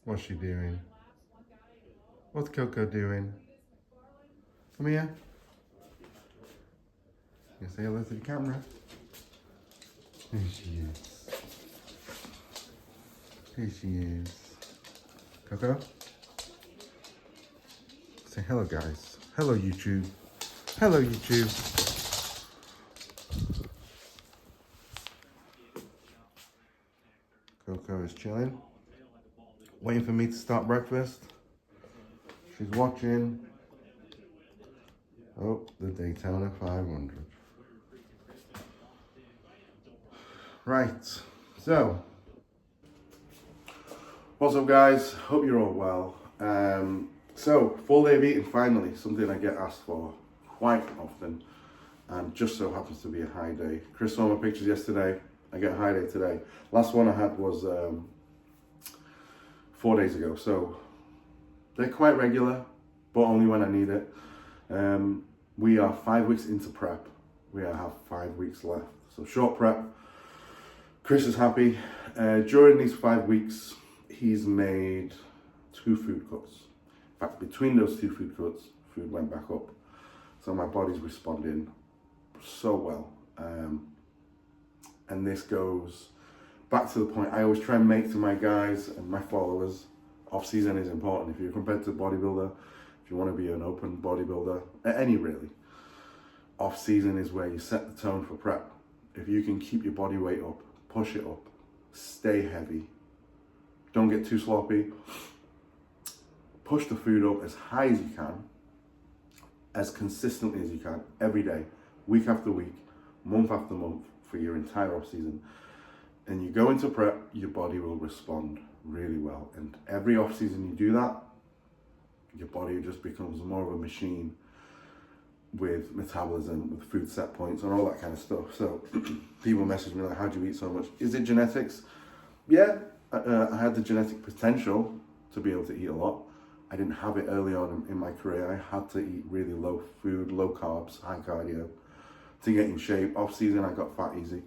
What's she doing? What's Coco doing? Come here. You say hello to the camera. Here she is. Here she is. Coco? Say hello, guys. Hello, YouTube. Hello, YouTube. Coco is chilling, waiting for me to start breakfast. She's watching. Oh, the Daytona 500. Right, so what's up, guys? Hope you're all well. So full day of eating, finally, something I get asked for quite often, and just so happens to be a high day. Chris saw my pictures yesterday. I get a high day today. Last one I had was 4 days ago, so they're quite regular, but only when I need it. We are 5 weeks into prep. We have 5 weeks left, so short prep. Chris is happy. During these 5 weeks, he's made 2 food cuts. In fact, between those 2 food cuts, food went back up. So my body's responding so well. And this goes back to the point I always try and make to my guys and my followers. Off-season is important. If you're a competitive bodybuilder, if you want to be an open bodybuilder, any really, off-season is where you set the tone for prep. If you can keep your body weight up, push it up, stay heavy, don't get too sloppy, push the food up as high as you can, as consistently as you can, every day, week after week, month after month, for your entire off season, and you go into prep, your body will respond really well. And every off season you do that, your body just becomes more of a machine with metabolism, with food set points, and all that kind of stuff. So people message me like, how do you eat so much? Is it genetics? Yeah, I had the genetic potential to be able to eat a lot. I didn't have it early on in my career. I had to eat really low food, low carbs, high cardio to get in shape. Off season, I got fat easy.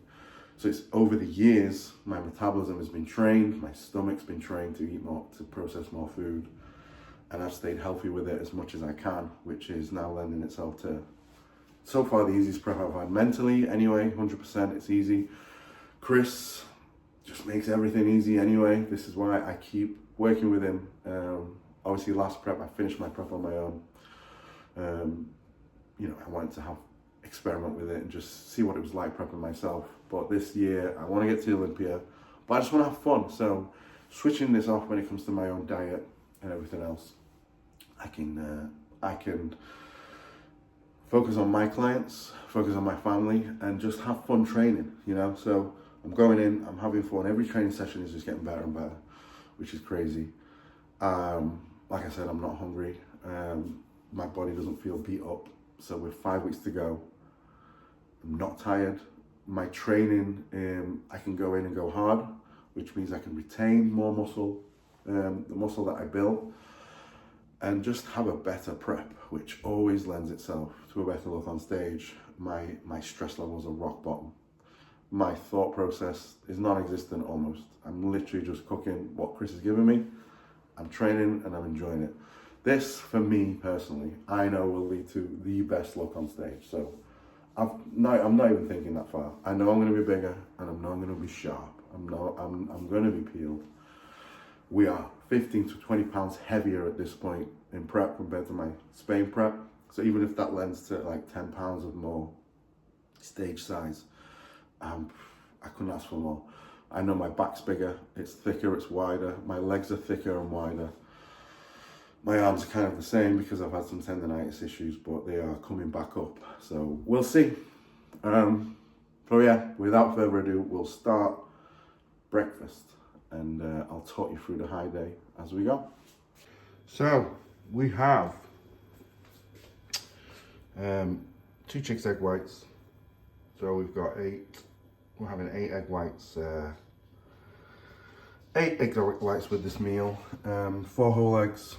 So it's over the years, my metabolism has been trained, my stomach's been trained to eat more, to process more food. And I've stayed healthy with it as much as I can, which is now lending itself to, so far, the easiest prep I've had mentally anyway, 100%, it's easy. Chris just makes everything easy anyway. This is why I keep working with him. Obviously last prep, I finished my prep on my own. I wanted to experiment with it and just see what it was like prepping myself. But this year, I want to get to Olympia, but I just want to have fun. So switching this off when it comes to my own diet and everything else, I can focus on my clients, focus on my family, and just have fun training, So I'm going in, I'm having fun. Every training session is just getting better and better, which is crazy. Like I said, I'm not hungry. My body doesn't feel beat up. So with 5 weeks to go, I'm not tired. My training, I can go in and go hard, which means I can retain more muscle, the muscle that I built, and just have a better prep, which always lends itself to a better look on stage. My stress levels are rock bottom. My thought process is non-existent almost. I'm literally just cooking what Chris has given me. I'm training and I'm enjoying it. This, for me personally, I know will lead to the best look on stage. So I'm not even thinking that far. I know I'm going to be bigger, and I know I'm going to be sharp. I'm going to be peeled. We are 15 to 20 pounds heavier at this point in prep compared to my Spain prep. So even if that lends to like 10 pounds of more stage size, I couldn't ask for more. I know my back's bigger, it's thicker, it's wider. My legs are thicker and wider. My arms are kind of the same because I've had some tendonitis issues, but they are coming back up. So we'll see. So yeah, without further ado, we'll start breakfast, and I'll talk you through the high day as we go. So we have 2 chicks egg whites. So we've got 8. We're having 8 egg whites. 8 egg whites with this meal. 4 whole eggs.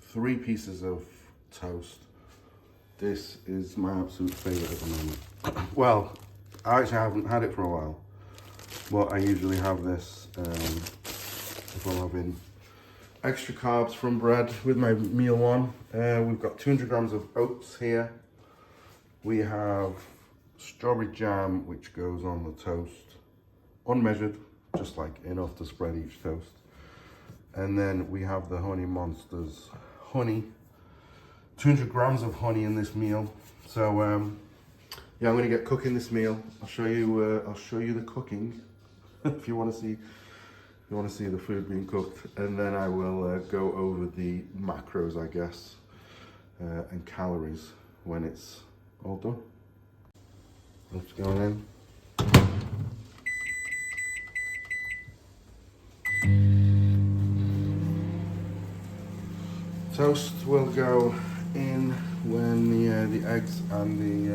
3 pieces of toast. This is my absolute favorite at the moment. Well, I actually haven't had it for a while, but I usually have this if I'm having extra carbs from bread with my meal one. We've got 200 grams of oats here. We have strawberry jam, which goes on the toast, unmeasured, just like enough to spread each toast. And then we have the Honey Monsters honey, 200 grams of honey in this meal. So yeah, I'm gonna get cooking this meal. I'll show you the cooking if you want to see. You want to see the food being cooked, and then I will go over the macros, I guess, and calories when it's all done. Let's go in. Toast will go in when the eggs and the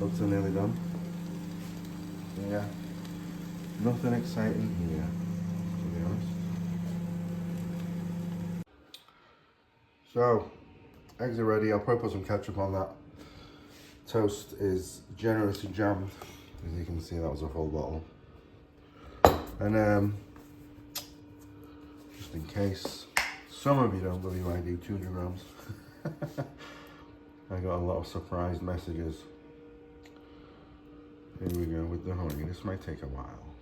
oats are nearly done. So yeah, nothing exciting here, to be honest. So, eggs are ready. I'll probably put some ketchup on that. Toast is generously jammed. As you can see, that was a full bottle. And just in case some of you don't believe I do 200 grams, I got a lot of surprised messages. Here we go with the honey. This might take a while,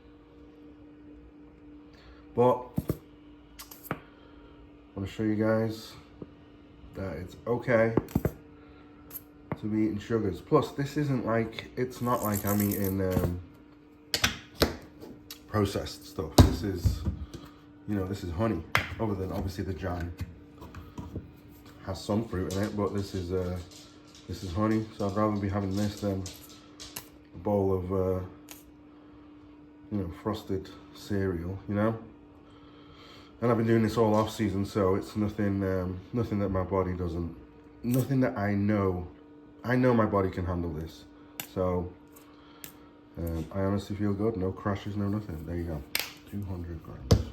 but I want to show you guys that it's okay to be eating sugars. Plus, this isn't like, it's not like I'm eating processed stuff. This is, you know, this is honey. Other than obviously the jam has some fruit in it, but this is honey. So I'd rather be having this than a bowl of you know, frosted cereal, you know. And I've been doing this all off season, so it's nothing nothing that my body doesn't, nothing that I know my body can handle this. So I honestly feel good. No crashes, no nothing. There you go. 200 grams.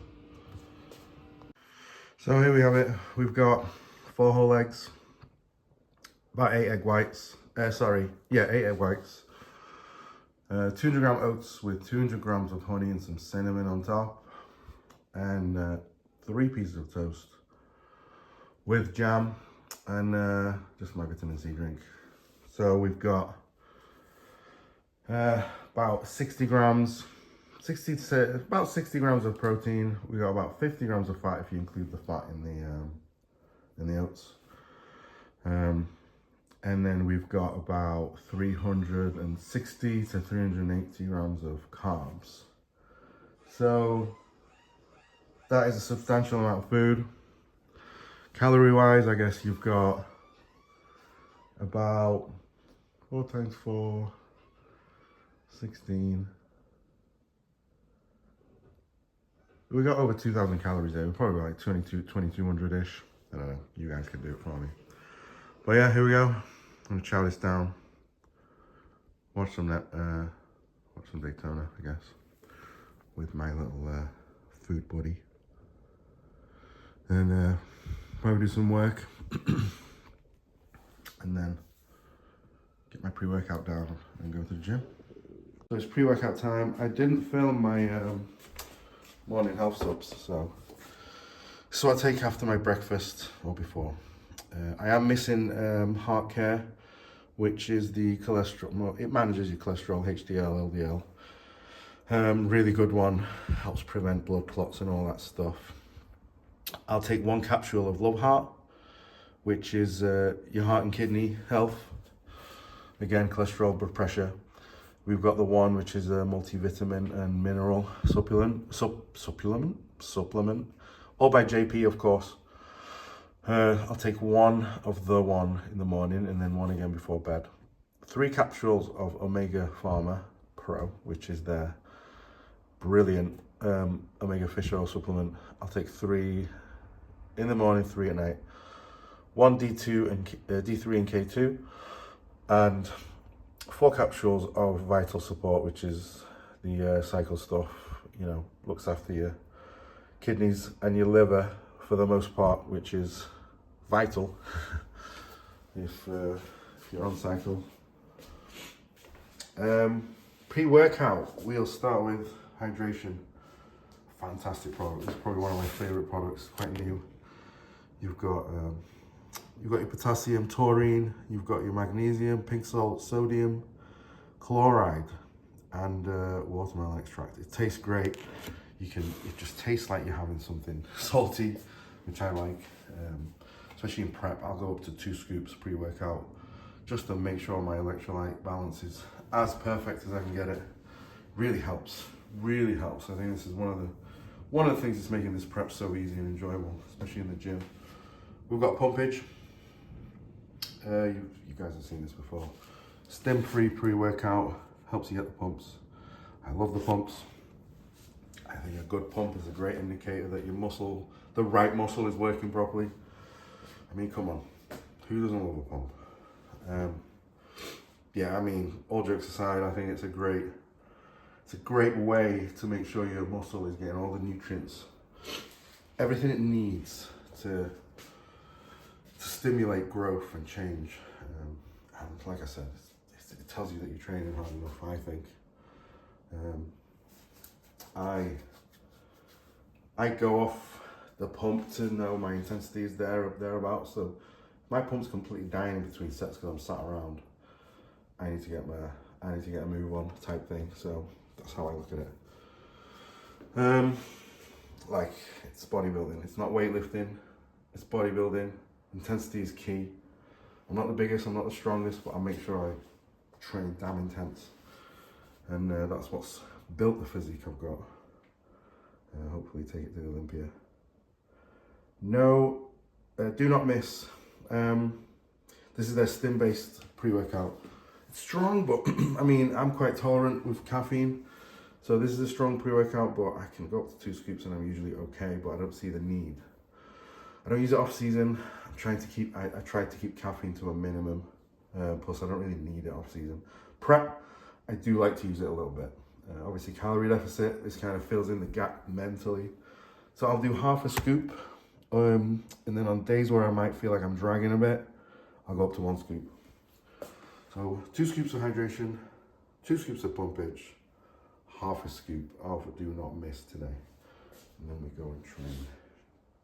So here we have it. We've got 4 whole eggs, about 8 egg whites. 8 egg whites. 200 gram oats with 200 grams of honey and some cinnamon on top, and 3 pieces of toast with jam and just my vitamin C drink. So we've got about 60 grams. About 60 grams of protein. We got about 50 grams of fat if you include the fat in the oats. And then we've got about 360 to 380 grams of carbs. So that is a substantial amount of food. Calorie wise, I guess you've got about 4 times 4, 16. We got over 2,000 calories there. We're probably like 2,200-ish. I don't know. You guys can do it for me. But yeah, here we go. I'm gonna chow this down. Watch some Daytona, I guess, with my little food buddy, and probably do some work, and then get my pre-workout down and go to the gym. So it's pre-workout time. I didn't film my morning health subs, so this is what I take after my breakfast or before. I am missing Heart Care, which is the cholesterol. It manages your cholesterol, HDL, LDL. Really good one. Helps prevent blood clots and all that stuff. I'll take 1 capsule of Love Heart, which is your heart and kidney health. Again, cholesterol, blood pressure. We've got the one which is a multivitamin and mineral supplement, all by JP, of course. I'll take 1 of the one in the morning and then 1 again before bed. 3 capsules of Omega Pharma Pro, which is their brilliant omega fish oil supplement. I'll take 3 in the morning, 3 at night. 1 D2 and D3 and K2, and 4 capsules of Vital Support, which is the cycle stuff. You know, looks after your kidneys and your liver for the most part, which is vital if you're on cycle. Pre-workout, we'll start with hydration. fantastic product. It's probably one of my favorite products, quite new. You've got your potassium, taurine, you've got your magnesium, pink salt, sodium, chloride, and watermelon extract. It tastes great. It just tastes like you're having something salty, which I like. Especially in prep, I'll go up to 2 scoops pre-workout just to make sure my electrolyte balance is as perfect as I can get it. Really helps, really helps. I think this is one of the things that's making this prep so easy and enjoyable, especially in the gym. We've got pumpage. You guys have seen this before. Stim-free pre-workout, helps you get the pumps. I love the pumps. I think a good pump is a great indicator that your muscle, the right muscle, is working properly. I mean, come on, who doesn't love a pump? Yeah, I mean, all jokes aside, I think it's a great way to make sure your muscle is getting all the nutrients, everything it needs to stimulate growth and change. And like I said, it tells you that you're training hard enough, I think. I go off the pump to know my intensity is thereabouts. So my pump's completely dying in between sets because I'm sat around. I need to get a move on type thing. So that's how I look at it. Like, it's bodybuilding. It's not weightlifting. It's bodybuilding. Intensity is key. I'm not the biggest, I'm not the strongest, but I make sure I train damn intense. And that's what's built the physique I've got. Hopefully take it to Olympia. No, do not miss. This is their stim-based pre-workout. It's strong, but I mean, I'm quite tolerant with caffeine. So this is a strong pre-workout, but I can go up to 2 scoops and I'm usually okay, but I don't see the need. I don't use it off season. I try to keep caffeine to a minimum. Plus I don't really need it off season. Prep, I do like to use it a little bit. Obviously calorie deficit, this kind of fills in the gap mentally. So I'll do half a scoop. And then on days where I might feel like I'm dragging a bit, I'll go up to 1 scoop. So 2 scoops of hydration, 2 scoops of pumpage, half a scoop of do not miss today. And then we go and train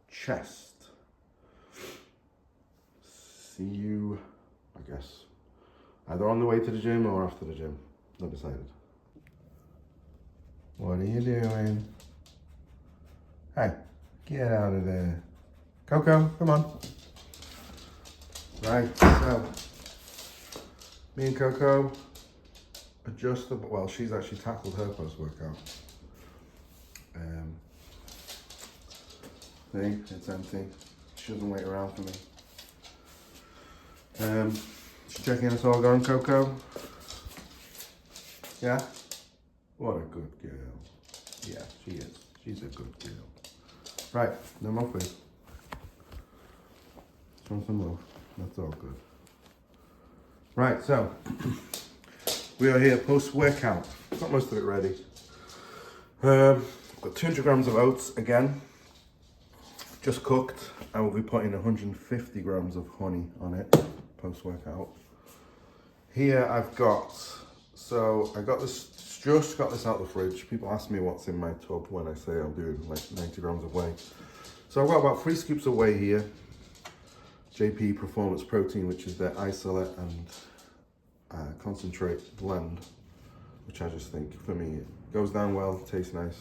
chest. See you, I guess, either on the way to the gym or after the gym. Not decided. What are you doing? Hey, get out of there. Coco, come on. Right, so me and Coco adjust the, well, she's actually tackled her post-workout. See, it's empty. She doesn't wait around for me. She's checking us all going, Coco. Yeah? What a good girl. Yeah, she is. She's a good girl. Right, no more food. Just want some more. That's all good. Right, so we are here post-workout. Got most of it ready. Got 200 grams of oats again, just cooked. I will be putting 150 grams of honey on it post-workout. Here I've got, so I got this, just got this out of the fridge. People ask me what's in my tub when I say I'm doing like 90 grams of whey. So I've got about 3 scoops of whey here. JP Performance Protein, which is their isolate and concentrate blend, which I just think, for me, it goes down well, tastes nice.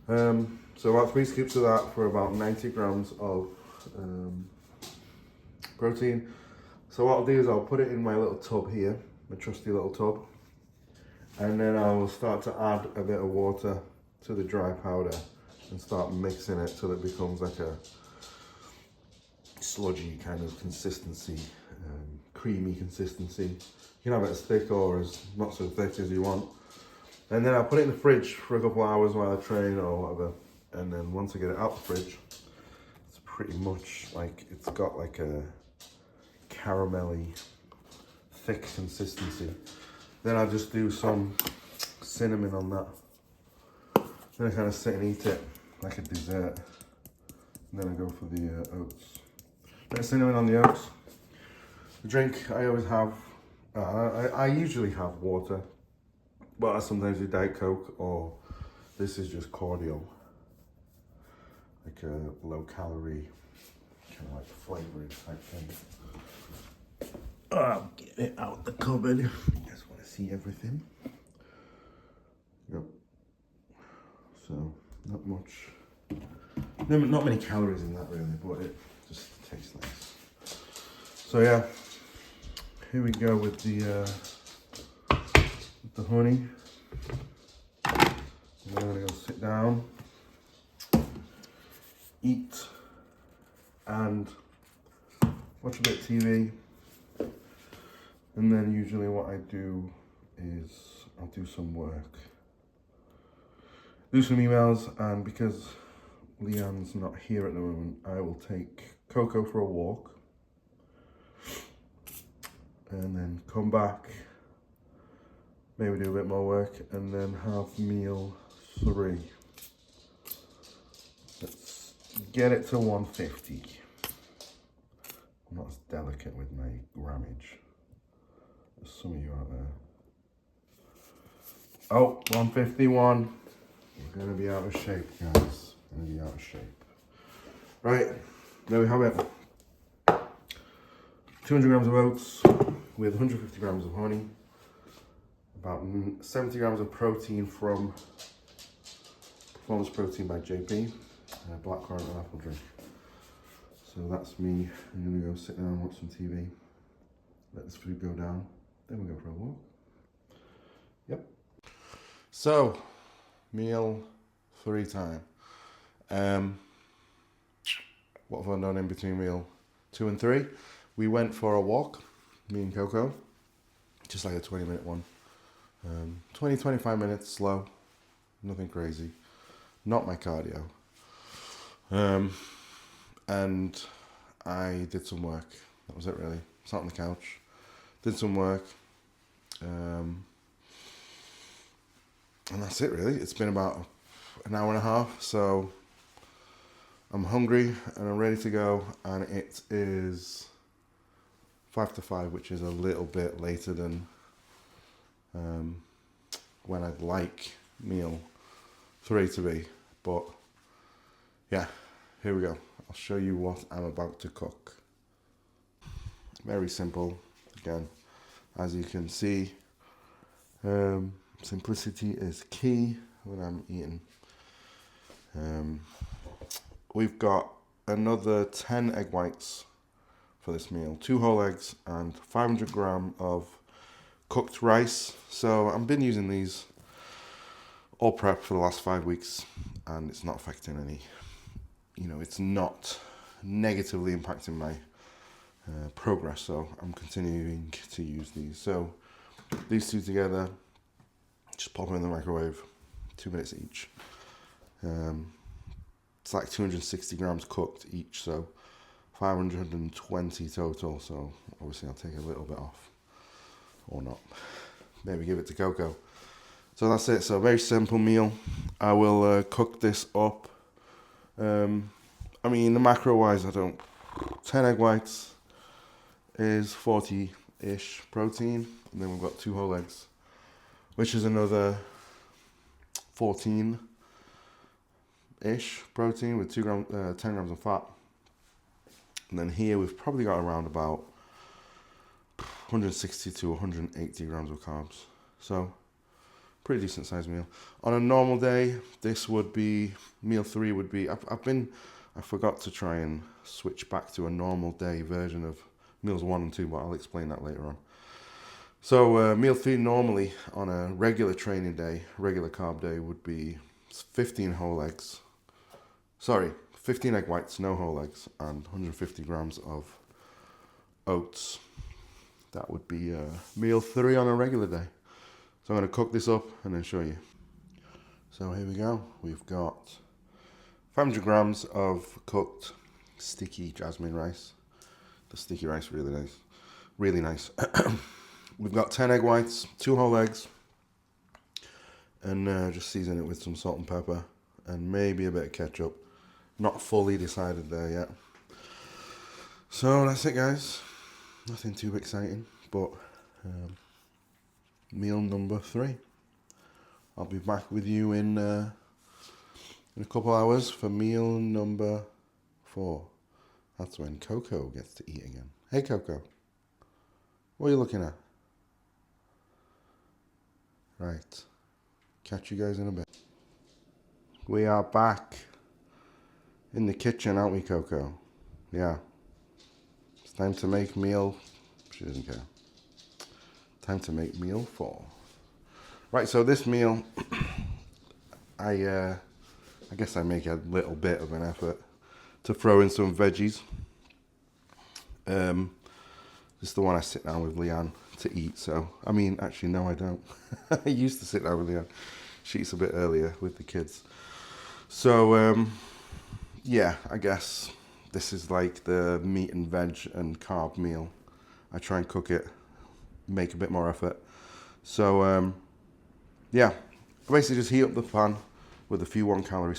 So about 3 scoops of that for about 90 grams of protein. So what I'll do is I'll put it in my little tub here, my trusty little tub, and then I will start to add a bit of water to the dry powder and start mixing it till it becomes like a sludgy kind of consistency, creamy consistency. You can have it as thick or as not so thick as you want. And then I'll put it in the fridge for a couple of hours while I train or whatever. And then once I get it out the fridge, it's pretty much like, it's got like a caramelly, thick consistency. Then I'll just do some cinnamon on that. Then I kind of sit and eat it like a dessert. And then I go for the oats. Bit of cinnamon on the oats. The drink I always have, I usually have water, but I sometimes do Diet Coke, or this is just cordial. like a low calorie, kind of like flavouring type thing. I'll get it out the cupboard. You guys want to see everything? Yep. So not much, not many calories in that really, but it just tastes nice. So yeah, here we go with the honey. I'm gonna go sit down, eat, and watch a bit of TV. And then usually what I do is I'll do some work, do some emails, and because Leanne's not here at the moment, I will take Coco for a walk and then come back, maybe do a bit more work, and then have meal 3. Let's get it to 150. I'm not as delicate with my grammage. There's some of you out there. Oh, 151. We're gonna be out of shape, guys. We're gonna be out of shape. Right, there we have it. 200 grams of oats with 150 grams of honey. About 70 grams of protein from Performance Protein by JP. Blackcurrant and apple drink. So that's me. I'm gonna go sit down and watch some TV. Let this food go down. Then we'll go for a walk. Yep. So, meal 3 time. What have I done in between meal 2 and 3? We went for a walk, me and Coco. Just like a 20-minute one. 20-25 minutes, slow. Nothing crazy. Not my cardio. And I did some work. That was it really. Sat on the couch. Did some work. And that's it really. It's been about an hour and a half, so I'm hungry and I'm ready to go, and it is 5 to 5, which is a little bit later than when I'd like meal 3 to be, but yeah, here we go. I'll show you what I'm about to cook. Very simple, again, as you can see. Simplicity is key when I'm eating. We've got another 10 egg whites for this meal, 2 whole eggs and 500 grams of cooked rice. So I've been using these all prep for the last 5 weeks, and it's not affecting any, it's not negatively impacting my progress. So I'm continuing to use these. So these 2 together, just pop them in the microwave, 2 minutes each. It's like 260 grams cooked each, so 520 total. So obviously I'll take a little bit off, or not. Maybe give it to Coco. So that's it. So very simple meal. I will cook this up. The macro wise, 10 egg whites is 40-ish protein, and then we've got 2 whole eggs, which is another 14-ish protein with 10 grams of fat. And then here we've probably got around about 160 to 180 grams of carbs. So pretty decent sized meal. On a normal day, this would be, meal 3 would be, I forgot to try and switch back to a normal day version of meals 1 and 2, but I'll explain that later on. So meal 3 normally on a regular training day, regular carb day, would be 15 egg whites, no whole eggs, and 150 grams of oats. That would be meal 3 on a regular day. So I'm going to cook this up and then show you. So here we go. We've got 500 grams of cooked sticky jasmine rice. The sticky rice, really nice. Really nice. We've got 10 egg whites, 2 whole eggs, and just season it with some salt and pepper and maybe a bit of ketchup. Not fully decided there yet. So that's it, guys. Nothing too exciting, but meal number 3. I'll be back with you in in a couple hours for meal number 4. That's when Coco gets to eat again. Hey Coco, what are you looking at? Right, catch you guys in a bit. We are back in the kitchen, aren't we, Coco? Yeah. It's time to make meal. She doesn't care. Time to make meal 4. Right, so this meal, I guess I make a little bit of an effort to throw in some veggies. This is the one I sit down with Leanne to eat. So, I mean, actually, no, I don't. I used to sit down with Leanne. She eats a bit earlier with the kids. So, yeah, I guess this is like the meat and veg and carb meal. I try and cook it, make a bit more effort. So, yeah, I basically just heat up the pan with a few 1-calorie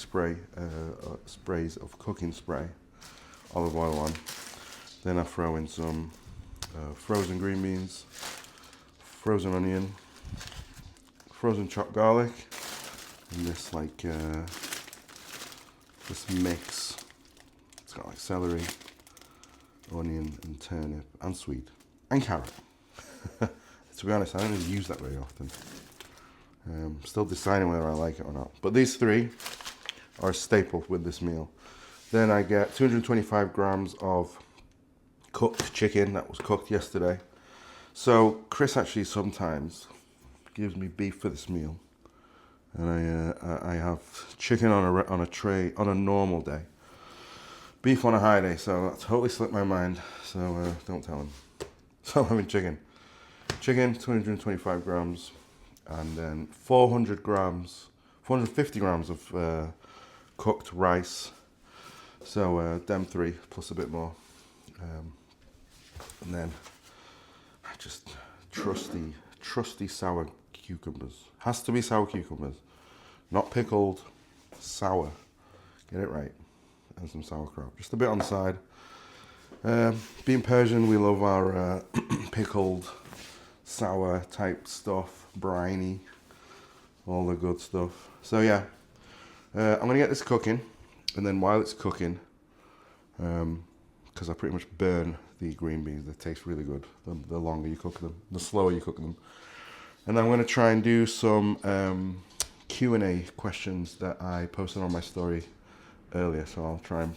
sprays of cooking spray, olive oil on. Then I throw in some frozen green beans, frozen onion, frozen chopped garlic, and this this mix. It's got like celery, onion, and turnip, and sweet, and carrot. To be honest, I don't really use that very often. Still deciding whether I like it or not. But these 3 are a staple with this meal. Then I get 225 grams of cooked chicken that was cooked yesterday. So Chris actually sometimes gives me beef for this meal, and I have chicken on a tray on a normal day, beef on a high day. So that totally slipped my mind. So don't tell him. So I'm having chicken, 225 grams, and then 450 grams of cooked rice. So them 3 plus a bit more. And then just trusty sour cucumbers. Has to be sour cucumbers, not pickled, sour. Get it right. And some sauerkraut, just a bit on the side. Being Persian, we love our pickled, sour type stuff, briny, all the good stuff. So yeah, I'm gonna get this cooking, and then while it's cooking, because I pretty much burn the green beans, they taste really good. The longer you cook them, the slower you cook them. And I'm gonna try and do some Q&A questions that I posted on my story earlier. So I'll try and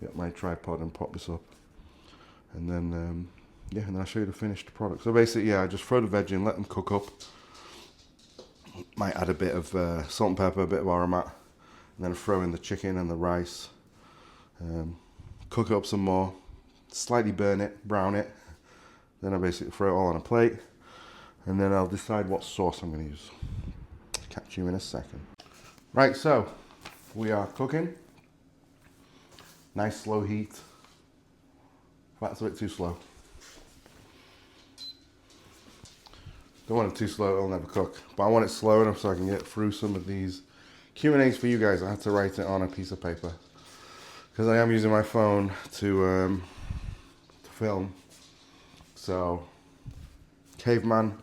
get my tripod and pop this up, and then yeah, and then I'll show you the finished product. So basically, yeah, I just throw the veg in, let them cook up. Might add a bit of salt and pepper, a bit of aromat, and then throw in the chicken and the rice. Cook it up some more, slightly burn it, brown it. Then I basically throw it all on a plate, and then I'll decide what sauce I'm going to use. Catch you in a second. Right, so we are cooking. Nice slow heat. That's a bit too slow. Don't want it too slow, it'll never cook. But I want it slow enough so I can get through some of these Q&As for you guys. I had to write it on a piece of paper, because I am using my phone to film. So, caveman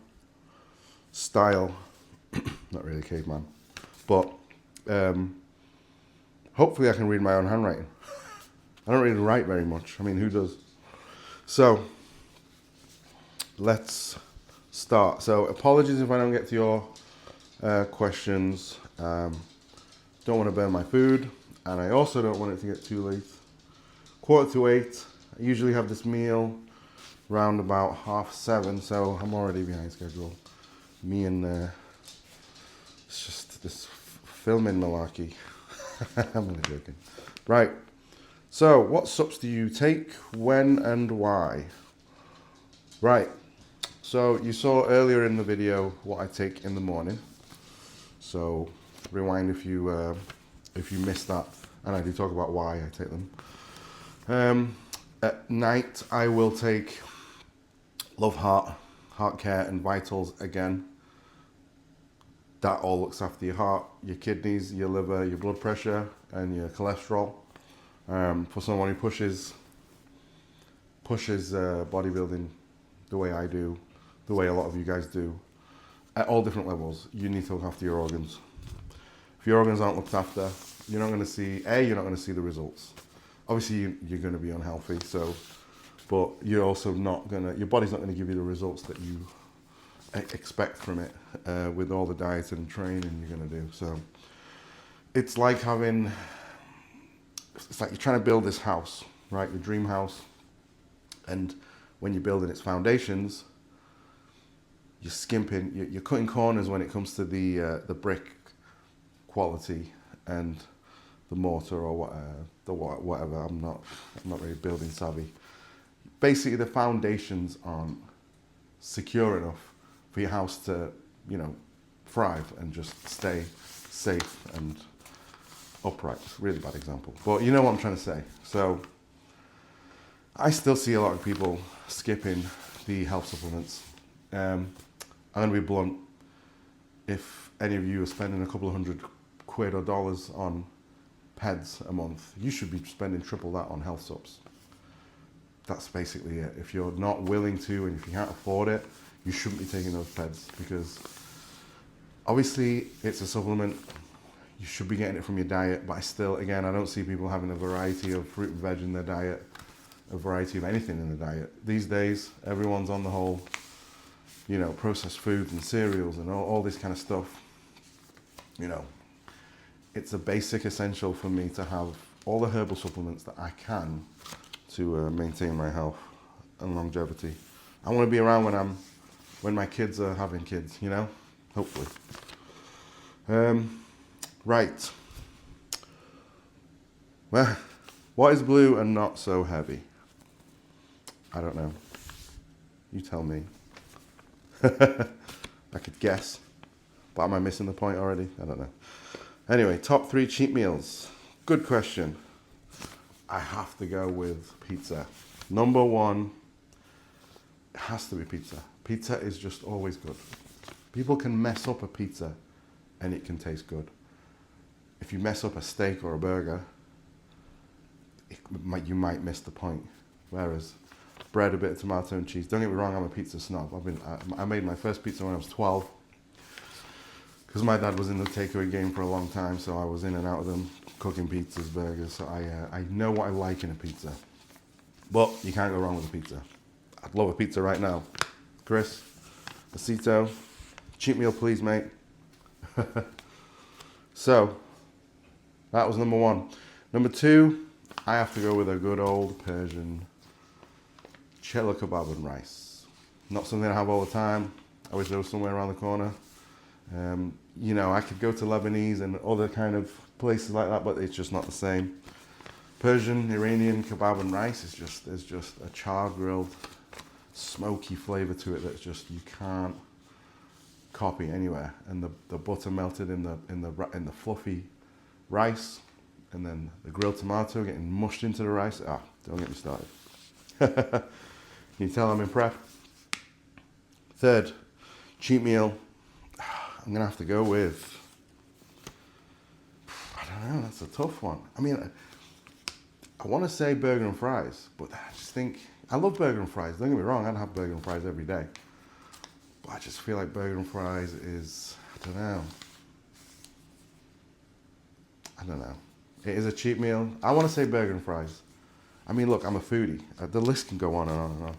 style. Not really caveman. But hopefully I can read my own handwriting. I don't really write very much. I mean, who does? So, let's start. So, apologies if I don't get to your questions. Don't want to burn my food, and I also don't want it to get too late. 7:45. I usually have this meal round about 7:30, so I'm already behind schedule. Me and it's just this filming malarkey. I'm only joking. Right. So, what sups do you take, when, and why? Right. So, you saw earlier in the video what I take in the morning. So, rewind if you missed that, and I do talk about why I take them. At night, I will take Love Heart Care and Vitals again. That all looks after your heart, your kidneys, your liver, your blood pressure, and your cholesterol. For someone who pushes bodybuilding the way I do, the way a lot of you guys do, at all different levels, you need to look after your organs. If your organs aren't looked after, you're not going to see the results. Obviously, you're going to be unhealthy, so, but you're also not going to, your body's not going to give you the results that you expect from it with all the diet and training you're going to do. So it's like you're trying to build this house, right? Your dream house. And when you're building its foundations, you're skimping, you're cutting corners when it comes to the brick quality and the mortar or whatever. I'm not really building savvy. Basically, the foundations aren't secure enough for your house to, thrive and just stay safe and upright. Really bad example, but you know what I'm trying to say. So I still see a lot of people skipping the health supplements. I'm going to be blunt. If any of you are spending a couple of £100 or dollars on PEDs a month, you should be spending triple that on health subs. That's basically it. If you're not willing to and if you can't afford it, you shouldn't be taking those PEDs, because obviously it's a supplement. You should be getting it from your diet, but I don't see people having a variety of fruit and veg in their diet, a variety of anything in the diet. These days, everyone's on the whole, processed foods and cereals and all this kind of stuff. It's a basic essential for me to have all the herbal supplements that I can to maintain my health and longevity. I want to be around when my kids are having kids, hopefully. Right. Well, what is blue and not so heavy? I don't know. You tell me. I could guess, but am I missing the point already? I don't know. Anyway, top 3 cheat meals. Good question. I have to go with pizza. Number 1, it has to be pizza. Pizza is just always good. People can mess up a pizza and it can taste good. If you mess up a steak or a burger, you might miss the point. Whereas bread, a bit of tomato and cheese. Don't get me wrong, I'm a pizza snob. I made my first pizza when I was 12 because my dad was in the takeaway game for a long time, so I was in and out of them, cooking pizzas, burgers. So I know what I like in a pizza. But you can't go wrong with a pizza. I'd love a pizza right now. Chris, Acito, cheat meal please, mate. So, that was number 1. Number 2, I have to go with a good old Persian chela kebab and rice. Not something I have all the time. I wish there was somewhere around the corner. I could go to Lebanese and other kind of places like that, but it's just not the same. Persian, Iranian kebab and rice there's just a char grilled, smoky flavour to it that's just you can't copy anywhere. And the butter melted in the fluffy rice, and then the grilled tomato getting mushed into the rice. Don't get me started. Can you tell I'm in prep? 3rd, cheat meal. I'm going to have to go with, I don't know, that's a tough one. I mean, I want to say burger and fries, but I just think, I love burger and fries. Don't get me wrong, I'd have burger and fries every day. But I just feel like burger and fries is, I don't know. It is a cheat meal. I want to say burger and fries. I mean, look, I'm a foodie. The list can go on and on and on.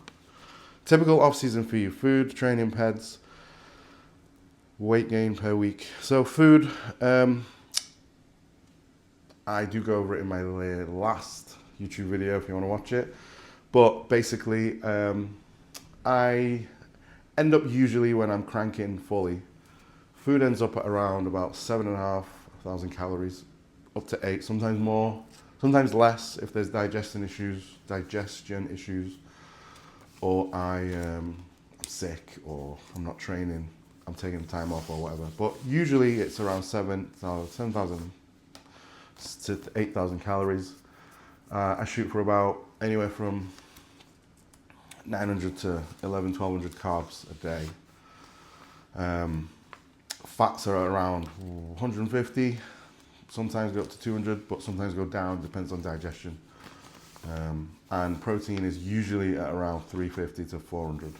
Typical off-season for you: food, training, PEDs, weight gain per week. So food, I do go over it in my last YouTube video if you want to watch it. But basically, I end up usually when I'm cranking fully, food ends up at around about 7,500 calories, up to 8, sometimes more, sometimes less if there's digestion issues, or I'm sick, or I'm not training, I'm taking time off or whatever. But usually it's around 7,000 to 8,000 calories. I shoot for about anywhere from 900 to 1,100 carbs a day. Fats are around 150, sometimes go up to 200, but sometimes go down, depends on digestion. And protein is usually at around 350 to 400.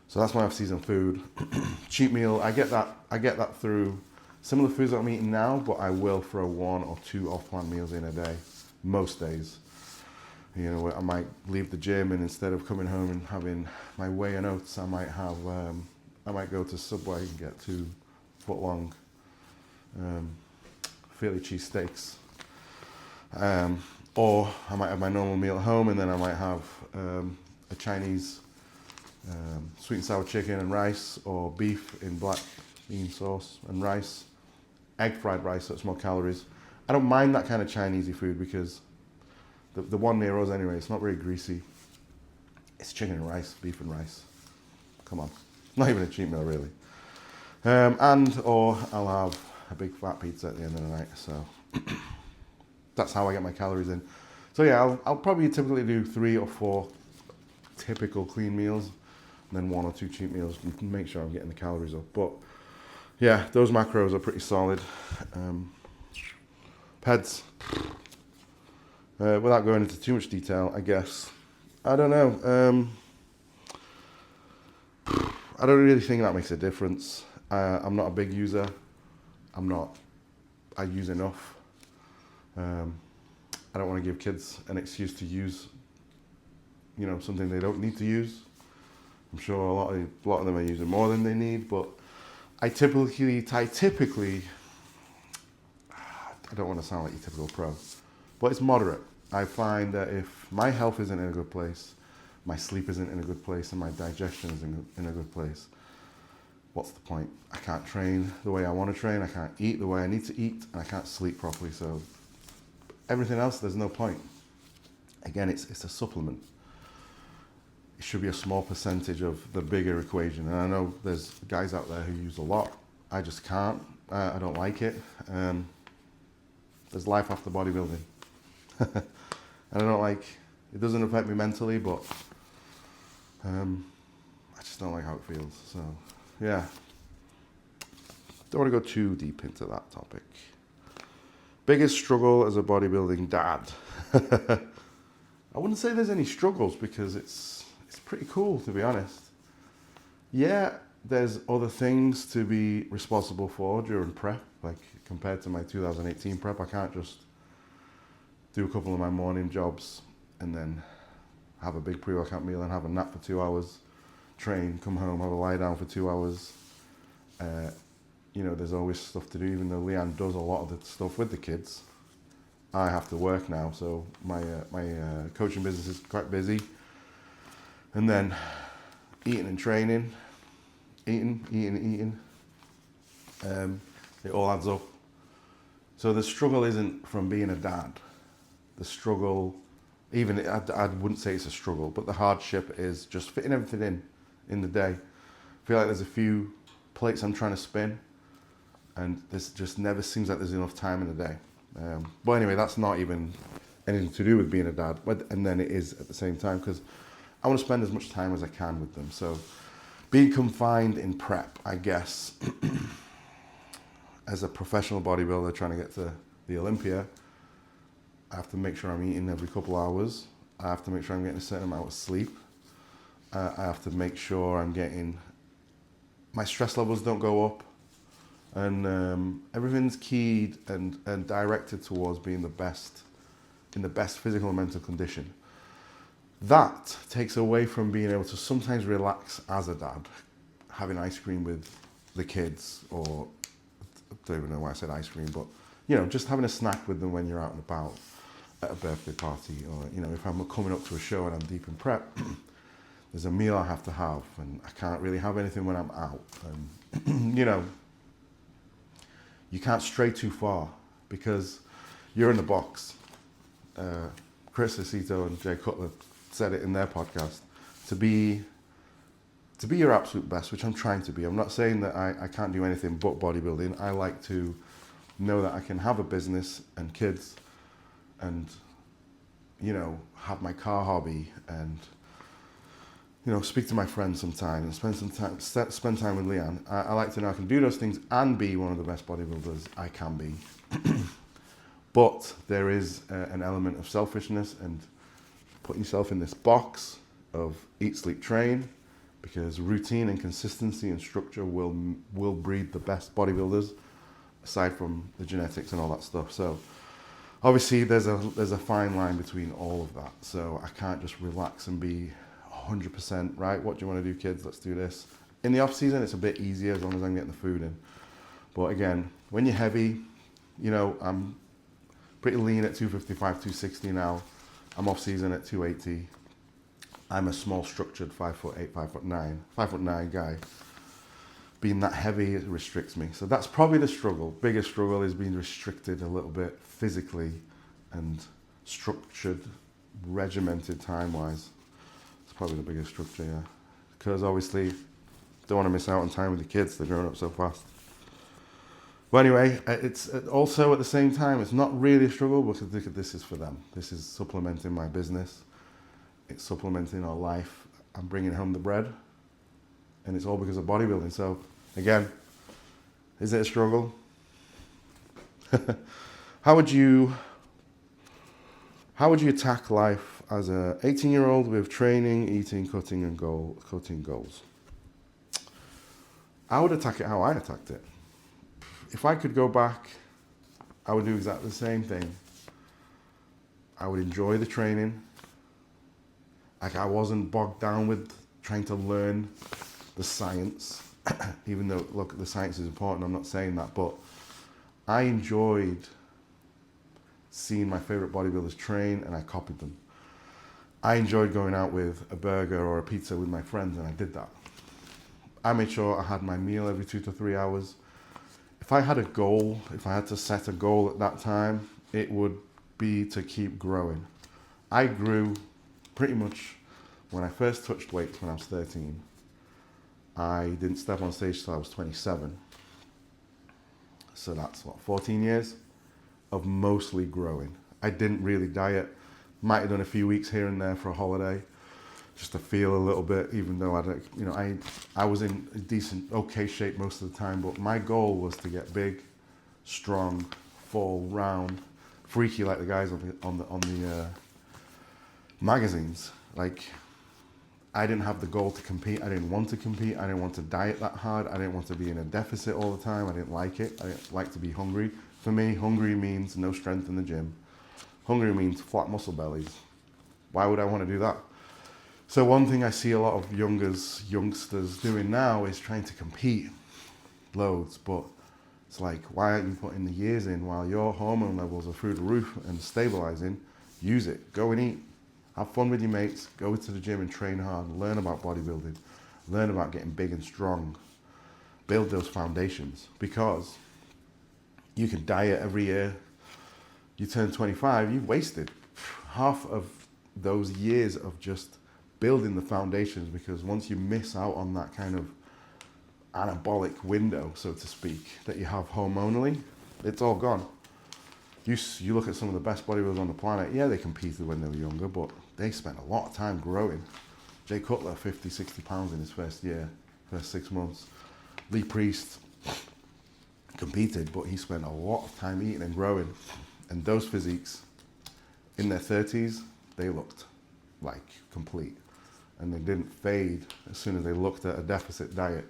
So that's my off-season food. Cheat meal, I get that through similar foods that I'm eating now, but I will throw 1 or 2 off-plan meals in a day, most days. You know, I might leave the gym, and instead of coming home and having my whey and oats, I might go to Subway and get 2 foot-long Philly cheesesteaks. Or I might have my normal meal at home, and then I might have a Chinese sweet and sour chicken and rice, or beef in black bean sauce and rice, egg fried rice, so it's more calories. I don't mind that kind of Chinesey food because the one near us anyway, it's not very greasy. It's chicken and rice, beef and rice. Come on, not even a cheat meal really. Or I'll have a big fat pizza at the end of the night. So that's how I get my calories in. So yeah, I'll probably typically do 3 or 4 typical clean meals, and then 1 or 2 cheat meals, and make sure I'm getting the calories up. But yeah, those macros are pretty solid. PEDs, without going into too much detail, I guess, I don't know. I don't really think that makes a difference. I'm not a big user. I use enough. I don't want to give kids an excuse to use, something they don't need to use. I'm sure a lot of them are using more than they need, but I typically, I don't want to sound like your typical pro, but it's moderate. I find that if my health isn't in a good place, my sleep isn't in a good place, and my digestion isn't in a good place, what's the point? I can't train the way I want to train, I can't eat the way I need to eat, and I can't sleep properly. So everything else, there's no point. Again, it's a supplement. It should be a small percentage of the bigger equation. And I know there's guys out there who use a lot. I just can't. I don't like it. There's life after bodybuilding. And I don't like, it doesn't affect me mentally, but I just don't like how it feels. So yeah, don't want to go too deep into that topic. Biggest struggle as a bodybuilding dad. I wouldn't say there's any struggles because it's pretty cool, to be honest. Yeah, there's other things to be responsible for during prep, like compared to my 2018 prep. I can't just do a couple of my morning jobs and then have a big pre-workout meal and have a nap for 2 hours, train, come home, have a lie down for 2 hours. There's always stuff to do, even though Leanne does a lot of the stuff with the kids. I have to work now, so my coaching business is quite busy. And then eating and training, eating. It all adds up. So the struggle isn't from being a dad. The struggle, I wouldn't say it's a struggle, but the hardship is just fitting everything in the day. I feel like there's a few plates I'm trying to spin, and this just never seems like there's enough time in the day. But anyway, that's not even anything to do with being a dad, and then it is at the same time, because I want to spend as much time as I can with them. So being confined in prep, I guess, as a professional bodybuilder trying to get to the Olympia, I have to make sure I'm eating every couple hours. I have to make sure I'm getting a certain amount of sleep. I have to make sure I'm getting, my stress levels don't go up. And everything's keyed and directed towards being the best, in the best physical and mental condition. That takes away from being able to sometimes relax as a dad, having ice cream with the kids, or I don't even know why I said ice cream, but just having a snack with them when you're out and about at a birthday party, or if I'm coming up to a show and I'm deep in prep, there's a meal I have to have, and I can't really have anything when I'm out. And you can't stray too far because you're in the box. Chris Acito and Jay Cutler said it in their podcast. To be your absolute best, which I'm trying to be. I'm not saying that I can't do anything but bodybuilding. I like to know that I can have a business and kids and, have my car hobby and, speak to my friends sometimes and spend time with Leanne. I like to know I can do those things and be one of the best bodybuilders I can be. But there is an element of selfishness and putting yourself in this box of eat, sleep, train, because routine and consistency and structure will breed the best bodybuilders. aside from the genetics and all that stuff. So obviously there's a fine line between all of that. So I can't just relax and be 100% right. What do you want to do, kids? Let's do this. In the off season, it's a bit easier as long as I'm getting the food in. But again, when you're heavy, you know, I'm pretty lean at 255, 260 now. I'm off season at 280. I'm a small structured 5'8", 5'9" guy. Being that heavy, it restricts me. So that's probably the struggle. Biggest struggle is being restricted a little bit physically and structured, regimented time-wise. It's probably the biggest structure, yeah. Because obviously, don't want to miss out on time with the kids. They're growing up so fast. But anyway, it's also at the same time, it's not really a struggle because this is for them. This is supplementing my business. It's supplementing our life. I'm bringing home the bread. And it's all because of bodybuilding. So again, is it a struggle? How would you attack life as a 18-year-old with training, eating, cutting goals? I would attack it how I attacked it. If I could go back, I would do exactly the same thing. I would enjoy the training. Like, I wasn't bogged down with trying to learn the science, even though, look, the science is important, I'm not saying that, but I enjoyed seeing my favorite bodybuilders train and I copied them. I enjoyed going out with a burger or a pizza with my friends and I did that. I made sure I had my meal every 2 to 3 hours. If I had a goal, if I had to set a goal at that time, it would be to keep growing. I grew pretty much when I first touched weights when I was 13. I didn't step on stage till I was 27. So that's 14 years of mostly growing. I didn't really diet. Might have done a few weeks here and there for a holiday, just to feel a little bit, even though I was in a decent, okay shape most of the time, but my goal was to get big, strong, full, round, freaky like the guys on the magazines. Like, I didn't have the goal to compete. I didn't want to compete. I didn't want to diet that hard. I didn't want to be in a deficit all the time. I didn't like it. I didn't like to be hungry. For me, hungry means no strength in the gym. Hungry means flat muscle bellies. Why would I want to do that? So one thing I see a lot of youngsters doing now is trying to compete loads, but it's like, why aren't you putting the years in while your hormone levels are through the roof and stabilizing? Use it. Go and eat. Have fun with your mates, go to the gym and train hard, learn about bodybuilding, learn about getting big and strong, build those foundations, because you can diet every year. You turn 25, you've wasted half of those years of just building the foundations, because once you miss out on that kind of anabolic window, so to speak, that you have hormonally, it's all gone. You look at some of the best bodybuilders on the planet, yeah, they competed when they were younger, but they spent a lot of time growing. Jay Cutler, 50, 60 pounds in his first year, first 6 months. Lee Priest competed, but he spent a lot of time eating and growing. And those physiques, in their 30s, they looked like complete. And they didn't fade as soon as they looked at a deficit diet,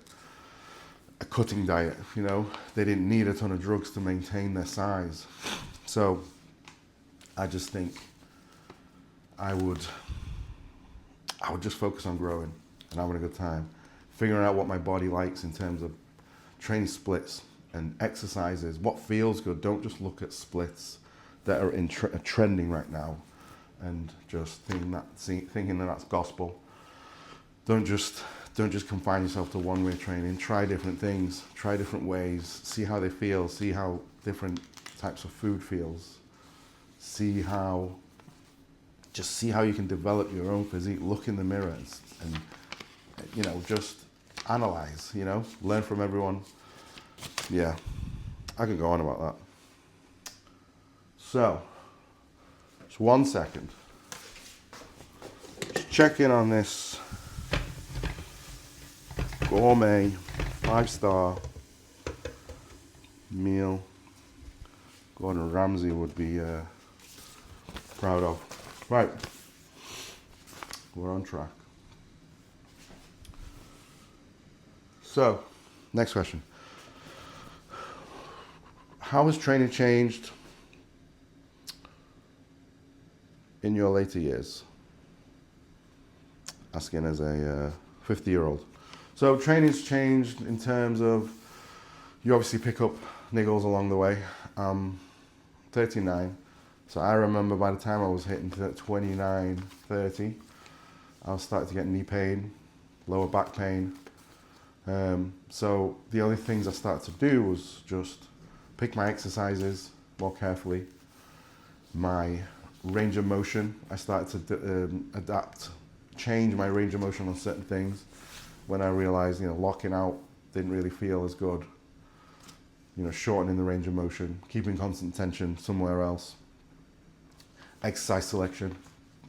a cutting diet, you know. They didn't need a ton of drugs to maintain their size. So I just think I would just focus on growing and having a good time, figuring out what my body likes in terms of training splits and exercises, what feels good. Don't just look at splits that are trending right now and just thinking that that's gospel. Don't just confine yourself to one way of training. Try different things, try different ways, see how they feel, see how different types of food feels, see how you can develop your own physique. Look in the mirror and just analyze, learn from everyone. Yeah, I could go on about that. So, just 1 second. Just check in on this gourmet 5-star meal Gordon Ramsay would be proud of. Right, we're on track. So, next question. how has training changed in your later years? Asking as a 50-year-old. So training's changed in terms of, you obviously pick up niggles along the way. 39. So I remember by the time I was hitting 29, 30, I was starting to get knee pain, lower back pain. So the only things I started to do was just pick my exercises more carefully. My range of motion, I started to change my range of motion on certain things when I realized, locking out didn't really feel as good. Shortening the range of motion, keeping constant tension somewhere else. Exercise selection,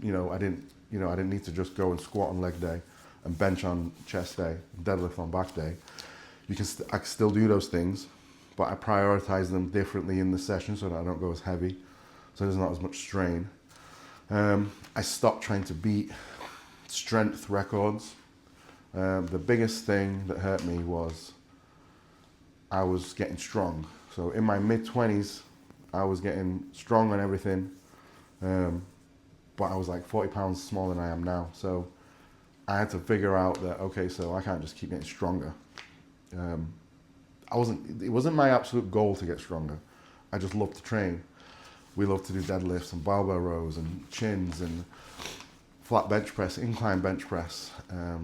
I didn't need to just go and squat on leg day and bench on chest day, deadlift on back day. I can still do those things, but I prioritize them differently in the session so that I don't go as heavy, so there's not as much strain. I stopped trying to beat strength records. The biggest thing that hurt me was I was getting strong. So in my mid-20s, I was getting strong on everything, but I was like 40 pounds smaller than I am now. So I had to figure out that, okay, so I can't just keep getting stronger. It wasn't my absolute goal to get stronger. I just love to train. We love to do deadlifts and barbell rows and chins and flat bench press, incline bench press,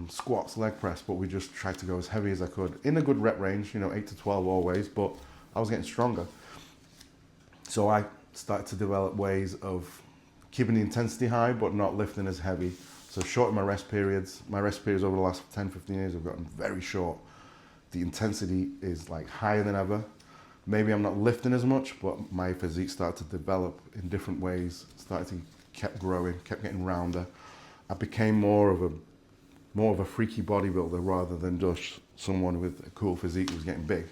squats, leg press, but we just tried to go as heavy as I could in a good rep range, 8 to 12 always, but I was getting stronger. So I started to develop ways of keeping the intensity high, but not lifting as heavy. So shorten my rest periods. My rest periods over the last 10, 15 years have gotten very short. The intensity is like higher than ever. Maybe I'm not lifting as much, but my physique started to develop in different ways, kept growing, kept getting rounder. I became more of a freaky bodybuilder rather than just someone with a cool physique who was getting big.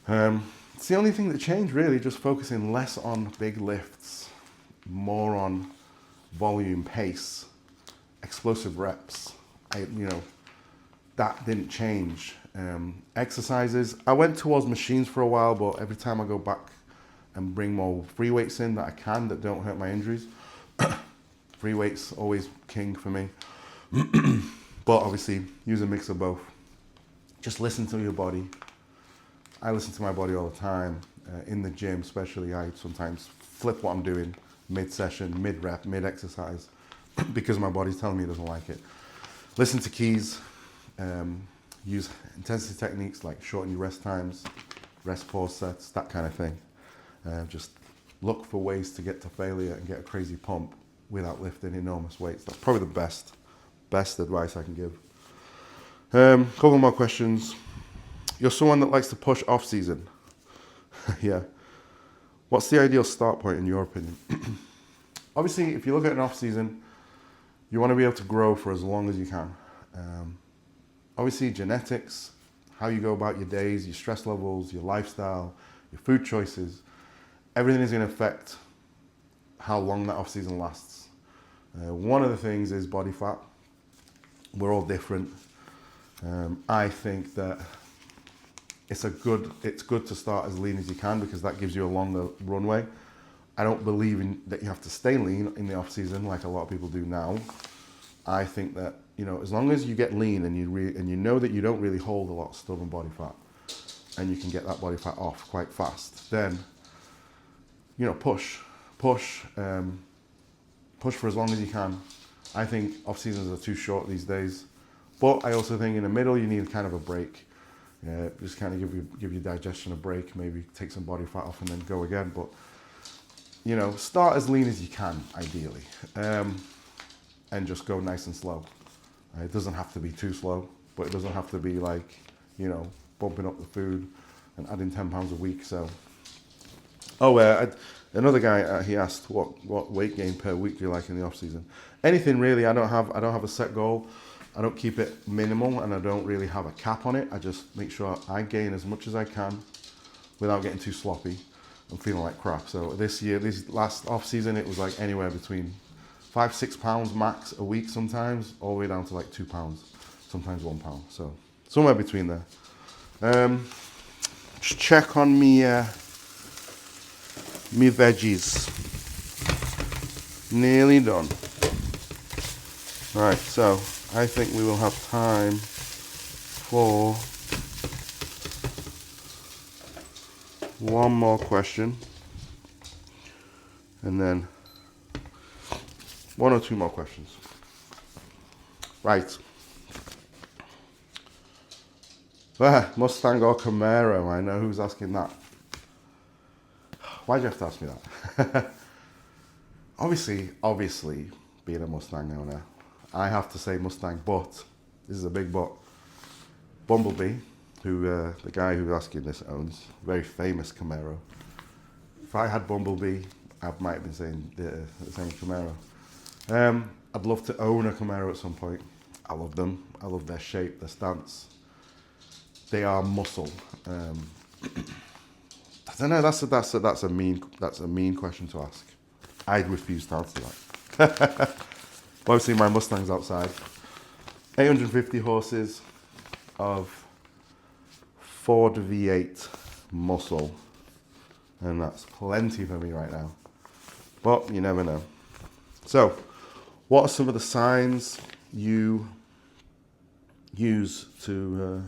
It's the only thing that changed really, just focusing less on big lifts, more on volume, pace, explosive reps. That didn't change. Exercises, I went towards machines for a while, but every time I go back and bring more free weights in that I can, that don't hurt my injuries, free weights always king for me. But obviously, use a mix of both. Just listen to your body. I listen to my body all the time. In the gym especially, I sometimes flip what I'm doing mid-session, mid-rep, mid-exercise, because my body's telling me it doesn't like it. Listen to keys. Use intensity techniques like shorten your rest times, rest pause sets, that kind of thing. Just look for ways to get to failure and get a crazy pump without lifting enormous weights. That's probably the best advice I can give. Couple more questions. You're someone that likes to push off season. Yeah. What's the ideal start point in your opinion? Obviously, if you look at an off season, you want to be able to grow for as long as you can. Obviously, genetics, how you go about your days, your stress levels, your lifestyle, your food choices, everything is going to affect how long that off season lasts. One of the things is body fat. We're all different. I think that it's good to start as lean as you can because that gives you a longer runway. I don't believe that you have to stay lean in the off season like a lot of people do now. I think that as long as you get lean and you know that you don't really hold a lot of stubborn body fat, and you can get that body fat off quite fast, then push for as long as you can. I think off seasons are too short these days, but I also think in the middle you need kind of a break. Just kind of give your digestion a break, maybe take some body fat off and then go again. But start as lean as you can, ideally, and just go nice and slow. It doesn't have to be too slow, but it doesn't have to be like bumping up the food and adding 10 pounds a week. So, another guy he asked what weight gain per week do you like in the off season? Anything really. I don't have a set goal. I don't keep it minimal, and I don't really have a cap on it. I just make sure I gain as much as I can without getting too sloppy and feeling like crap. So this last off season, it was like anywhere between 5-6 pounds max a week sometimes, all the way down to like 2 pounds, sometimes 1 pound. So somewhere between there. Just check on me me veggies. Nearly done. Right, so I think we will have time for one more question, and then one or two more questions. Right. Mustang or Camaro? I know who's asking that. Why'd you have to ask me that? Obviously, being a Mustang owner, I have to say Mustang, but this is a big but. Bumblebee, who the guy who's asking this owns, very famous Camaro. If I had Bumblebee, I might have been saying the same Camaro. I'd love to own a Camaro at some point. I love them. I love their shape, their stance. They are muscle. I don't know. That's a mean question to ask. I refuse to answer that. Obviously, my Mustang's outside. 850 horses of Ford V8 muscle, and that's plenty for me right now. But you never know. So, what are some of the signs you use to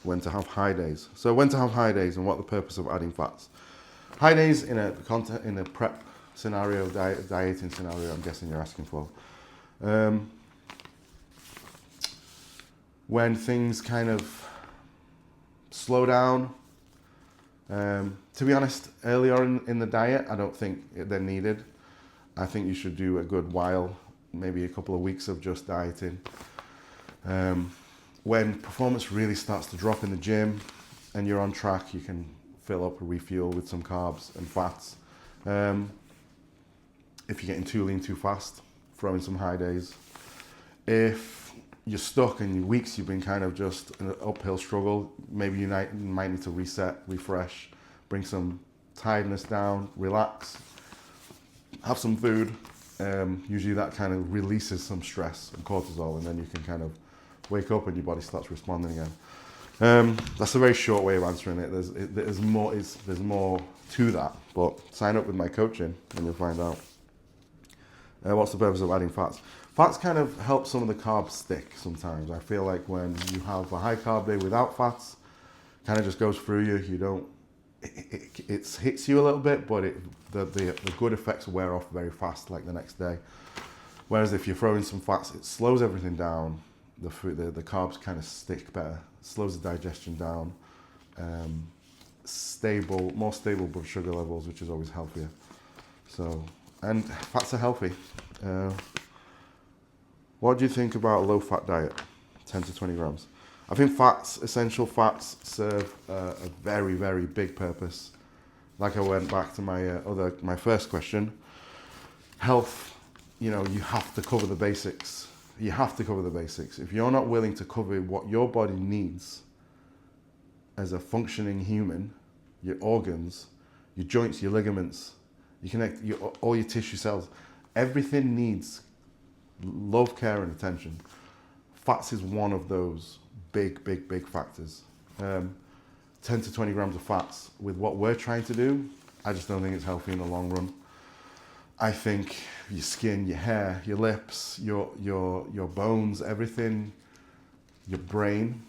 when to have high days? So, when to have high days, and what the purpose of adding fats? High days in a prep scenario, dieting scenario, I'm guessing you're asking for. When things kind of slow down. To be honest, earlier in the diet, I don't think they're needed. I think you should do a good while, maybe a couple of weeks of just dieting. When performance really starts to drop in the gym and you're on track, you can fill up or refuel with some carbs and fats. If you're getting too lean too fast, throw in some high days. If you're stuck and weeks you've been kind of just an uphill struggle, maybe you might need to reset, refresh, bring some tiredness down, relax, have some food. Usually that kind of releases some stress and cortisol, and then you can kind of wake up and your body starts responding again. That's a very short way of answering it. There's more to that, but sign up with my coaching and you'll find out. What's the purpose of adding fats? Fats kind of help some of the carbs stick sometimes. I feel like when you have a high carb day without fats, kind of just goes through you. You don't, it hits you a little bit, but the good effects wear off very fast, like the next day. Whereas if you throw in some fats, it slows everything down. The carbs kind of stick better, slows the digestion down. More stable blood sugar levels, which is always healthier. So, and fats are healthy. What do you think about a low-fat diet, 10 to 20 grams? I think essential fats, serve a very, very big purpose. Like I went back to my first question, health. You have to cover the basics. You have to cover the basics. If you're not willing to cover what your body needs as a functioning human, your organs, your joints, your ligaments, all your tissue cells, everything needs love, care, and attention. Fats is one of those big factors. 10 to 20 grams of fats with what we're trying to do, I just don't think it's healthy in the long run. I think your skin, your hair, your lips, your bones, everything, your brain,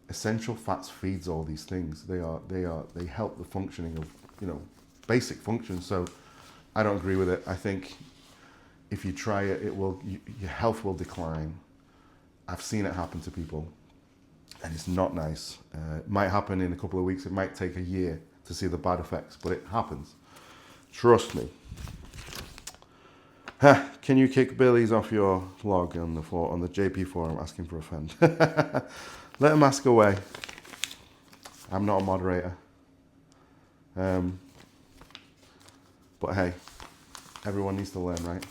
essential fats feeds all these things. They help the functioning of basic functions. So I don't agree with it. I think if you try it, your health will decline. I've seen it happen to people, and it's not nice. It might happen in a couple of weeks. It might take a year to see the bad effects, but it happens. Trust me. Can you kick Billy's off your log on the JP forum asking for a friend? Let him ask away. I'm not a moderator. But hey, everyone needs to learn, right?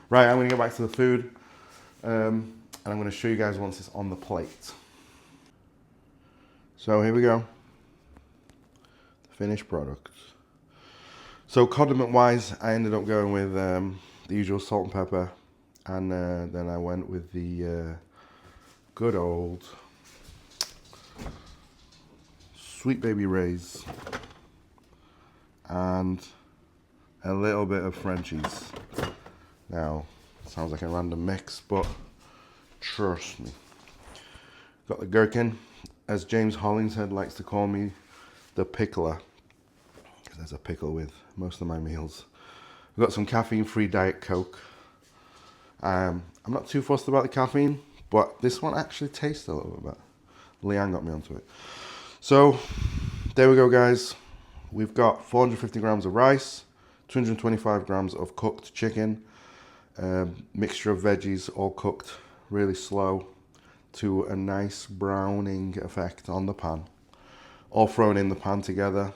Right, I'm going to go back to the food, and I'm going to show you guys once it's on the plate. So here we go. The finished product. So condiment-wise, I ended up going with the usual salt and pepper, and then I went with the good old Sweet Baby Ray's and a little bit of Frenchies. Now, sounds like a random mix, but trust me. Got the gherkin, as James Hollingshead likes to call me, the pickler, because there's a pickle with most of my meals. We've got some caffeine-free Diet Coke. I'm not too fussed about the caffeine, but this one actually tastes a little bit better. Leanne got me onto it. So, there we go, guys. We've got 450 grams of rice, 225 grams of cooked chicken, mixture of veggies, all cooked really slow to a nice browning effect on the pan. All thrown in the pan together.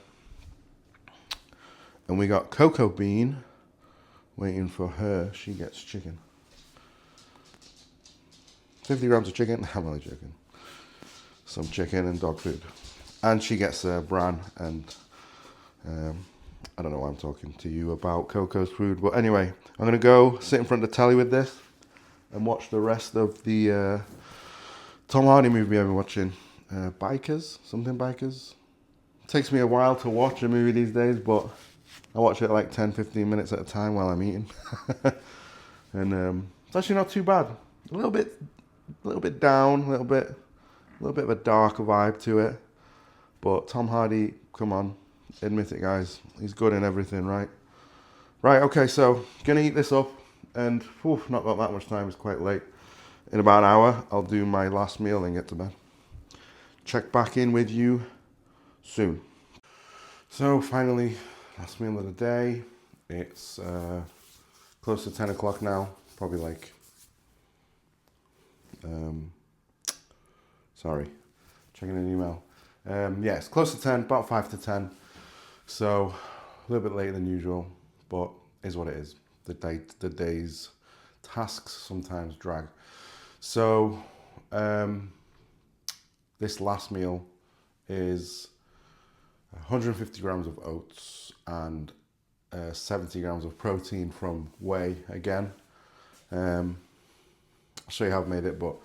And we got Cocoa Bean waiting for her. She gets chicken. 50 grams of chicken. I'm only joking. Some chicken and dog food. And she gets bran and I don't know why I'm talking to you about Coco's food. But anyway, I'm going to go sit in front of the telly with this and watch the rest of the Tom Hardy movie I've been watching. Bikers? Something Bikers? It takes me a while to watch a movie these days, but I watch it like 10-15 minutes at a time while I'm eating. And it's actually not too bad. A little bit down, a little bit of a darker vibe to it. But Tom Hardy, come on, admit it, guys. He's good in everything, right? Right, okay, so gonna eat this up, and not got that much time. It's quite late. In about an hour, I'll do my last meal and get to bed. Check back in with you soon. So finally, last meal of the day. It's close to 10 o'clock now. Probably like, sorry, checking an email. Yeah, it's close to 10, about 5 to 10. So a little bit later than usual, but is what it is. The day's tasks sometimes drag. So this last meal is 150 grams of oats and 70 grams of protein from whey again. I'll show you how I've made it, but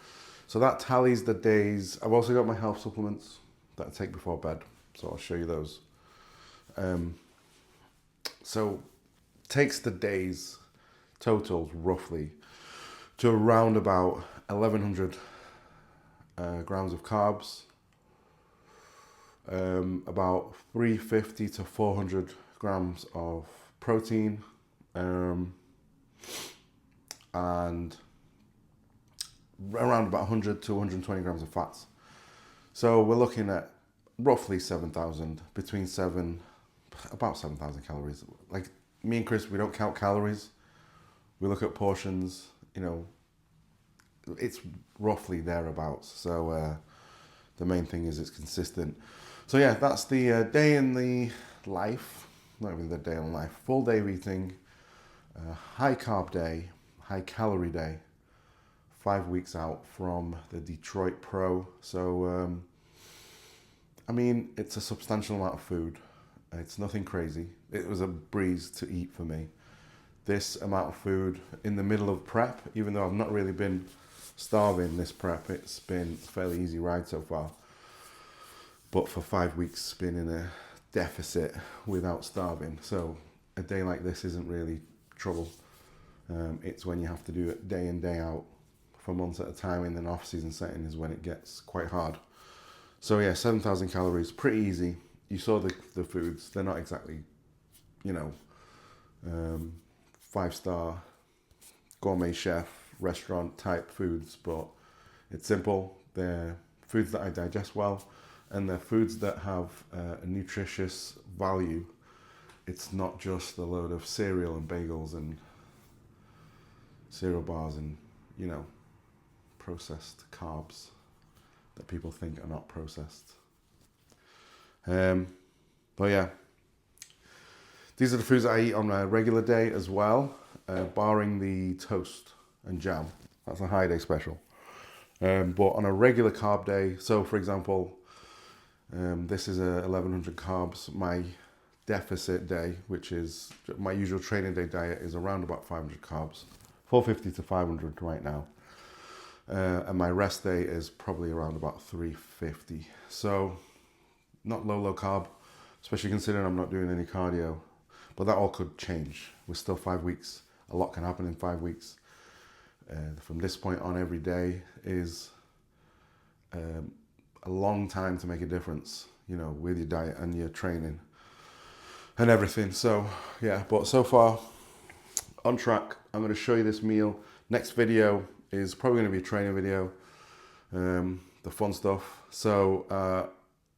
so that tallies the days. I've also got my health supplements that I take before bed, so I'll show you those. So takes the days totals roughly to around about 1100 grams of carbs, about 350 to 400 grams of protein, and around about 100 to 120 grams of fats. So we're looking at roughly 7,000, about 7,000 calories. Like me and Chris, we don't count calories. We look at portions, it's roughly thereabouts. So the main thing is it's consistent. So yeah, that's the day in the life, not even the day in life, full day of eating, high carb day, high calorie day, 5 weeks out from the Detroit Pro. So, I mean, it's a substantial amount of food. It's nothing crazy. It was a breeze to eat for me. This amount of food in the middle of prep, even though I've not really been starving this prep, it's been a fairly easy ride so far. But for 5 weeks, been in a deficit without starving. So a day like this isn't really trouble. It's when you have to do it day in, day out for months at a time in an off-season setting is when it gets quite hard. So yeah, 7,000 calories, pretty easy. You saw the foods. They're not exactly, 5-star gourmet chef restaurant type foods, but it's simple. They're foods that I digest well, and they're foods that have a nutritious value. It's not just a load of cereal and bagels and cereal bars and, processed carbs that people think are not processed. But yeah, these are the foods that I eat on a regular day as well, barring the toast and jam. That's a high day special. But on a regular carb day, so for example, this is 1100 carbs. My deficit day, which is my usual training day diet, is around about 500 carbs, 450 to 500 right now. And my rest day is probably around about 350. So not low carb, especially considering I'm not doing any cardio. But that all could change. We're still 5 weeks. A lot can happen in 5 weeks. From this point on, every day is a long time to make a difference, you know, with your diet and your training and everything. So yeah, but so far on track. I'm going to show you this meal. Next video is probably going to be a training video, the fun stuff. So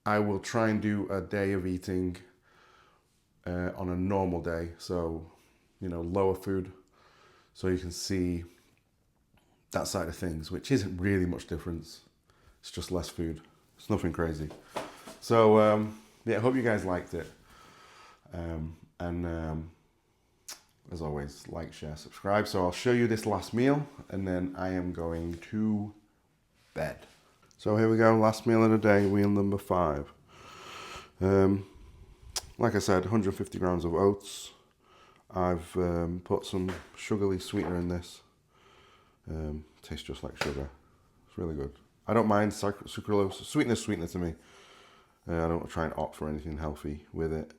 I will try and do a day of eating on a normal day. So, you know, lower food, so you can see that side of things, which isn't really much difference. It's just less food. It's nothing crazy. So yeah, I hope you guys liked it. As always, like, share, subscribe. So I'll show you this last meal and then I am going to bed. So here we go, last meal of the day, meal number 5. Like I said, 150 grams of oats. I've put some sugary sweetener in this. Tastes just like sugar. It's really good. I don't mind sucralose. Sweetener's sweetener to me. I don't try and opt for anything healthy with it.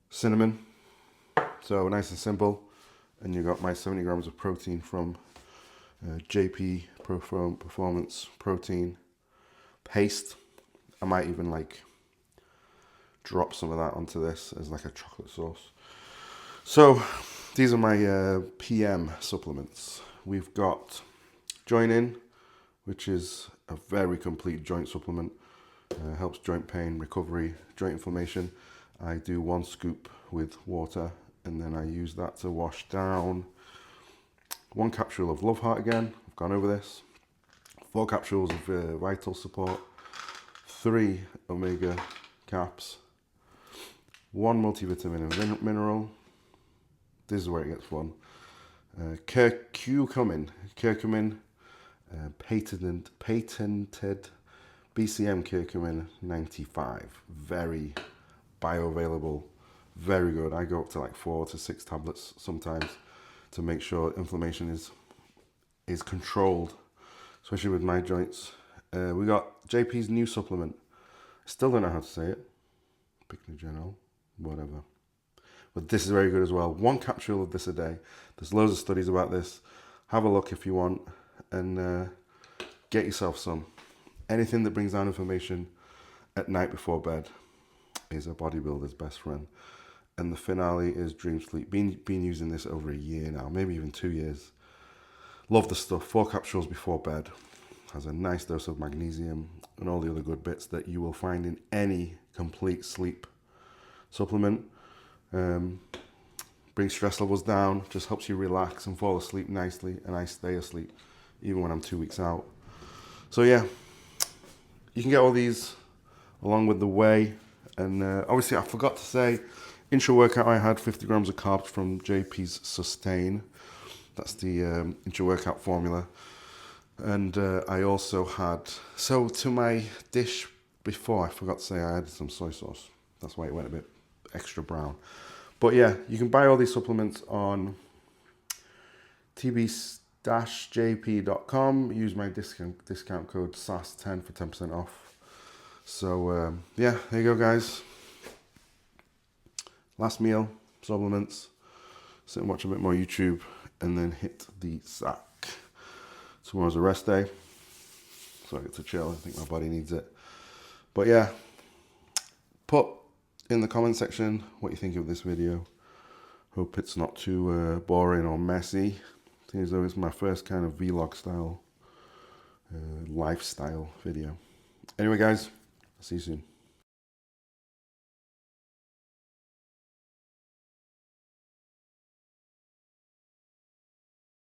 Cinnamon. So nice and simple. And you got my 70 grams of protein from JP Performance Protein Paste. I might even like drop some of that onto this as like a chocolate sauce. So these are my PM supplements. We've got Joint In, which is a very complete joint supplement. Helps joint pain, recovery, joint inflammation. I do 1 scoop with water and then I use that to wash down. 1 capsule of Love Heart again. I've gone over this. 4 capsules of Vital Support. 3 omega caps. 1 multivitamin and mineral. This is where it gets fun. Curcumin, patented BCM curcumin 95. Very bioavailable, very good. I go up to like 4 to 6 tablets sometimes to make sure inflammation is controlled, especially with my joints. We got JP's new supplement. I still don't know how to say it. Picnic General, whatever. But this is very good as well. 1 capsule of this a day. There's loads of studies about this. Have a look if you want and get yourself some. Anything that brings down inflammation at night before bed is a bodybuilder's best friend. And the finale is Dream Sleep. Been using this over a year now, maybe even 2 years. Love the stuff. 4 capsules before bed. Has a nice dose of magnesium and all the other good bits that you will find in any complete sleep supplement. Brings stress levels down, just helps you relax and fall asleep nicely, and I stay asleep even when I'm 2 weeks out. So yeah, you can get all these along with the whey. And obviously I forgot to say, intra-workout I had 50 grams of carbs from JP's Sustain. That's the intra-workout formula. And I also had, so to my dish before, I forgot to say I added some soy sauce. That's why it went a bit extra brown. But yeah, you can buy all these supplements on tb-jp.com. Use my discount code SAS10 for 10% off. So yeah, there you go, guys. Last meal, supplements, sit and watch a bit more YouTube, and then hit the sack. Tomorrow's a rest day, so I get to chill. I think my body needs it. But yeah, put in the comment section what you think of this video. Hope it's not too boring or messy. Seems though it's my first kind of vlog style, lifestyle video. Anyway, guys, I'll see you soon.